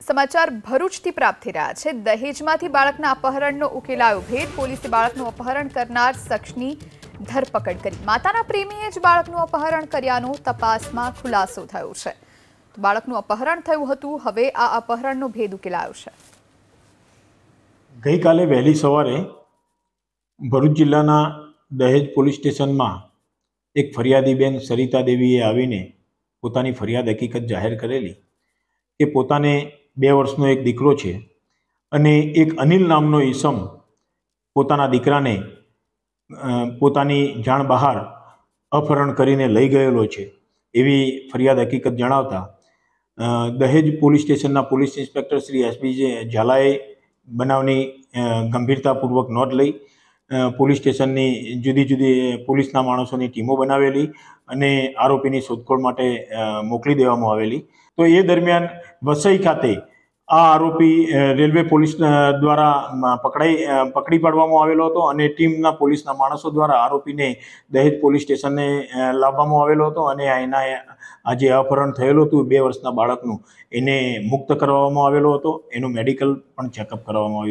સમાચાર ભરૂચથી પ્રાપ્ત થઈ રહ્યા છે। દહેજમાંથી બાળકના અપહરણનો ઉકેલાયો ભેદ। પોલીસે બાળકનું અપહરણ કરનાર શખ્સની ધરપકડ કરી। માતાના પ્રેમીએ જ બાળકનું અપહરણ કર્યાનો તપાસમાં ખુલાસો થયો છે। બાળકનું અપહરણ થયું હતું, હવે આ અપહરણનો ભેદ ઉકેલાયો છે। ગઈકાલે વહેલી સવારે ભરૂચ જિલ્લાના દહેજ પોલીસ સ્ટેશનમાં એક ફરિયાદીબેન સરિતા દેવીએ આવીને પોતાની ફરિયાદ હકીકત જાહેર કરેલી કે પોતાને 2 વર્ષનો એક દીકરો છે અને એક અનિલ નામનો ઈસમ પોતાના દીકરાને પોતાની જાણ બહાર અપહરણ કરીને લઈ ગયેલો છે એવી ફરિયાદ હકીકત જણાવતા દહેજ પોલીસ સ્ટેશનના પોલીસ ઇન્સ્પેક્ટર શ્રી એસપી ઝાલાએ બનાવની ગંભીરતાપૂર્વક નોંધ લઈ પોલીસ સ્ટેશનની જુદી જુદી પોલીસના માણસોની ટીમો બનાવેલી અને આરોપીની શોધખોળ માટે મોકલી દેવામાં આવેલી। તો એ દરમિયાન વસઈ ખાતે આ આરોપી રેલવે પોલીસ દ્વારા પકડી પાડવામાં આવેલો હતો અને ટીમના પોલીસના માણસો દ્વારા આરોપીને દહેજ પોલીસ સ્ટેશને લાવવામાં આવેલો હતો અને એના આ જે અપહરણ થયેલું હતું 2 વર્ષના બાળકનું એને મુક્ત કરવામાં આવેલો હતો। એનું મેડિકલ પણ ચેકઅપ કરવામાં આવ્યું।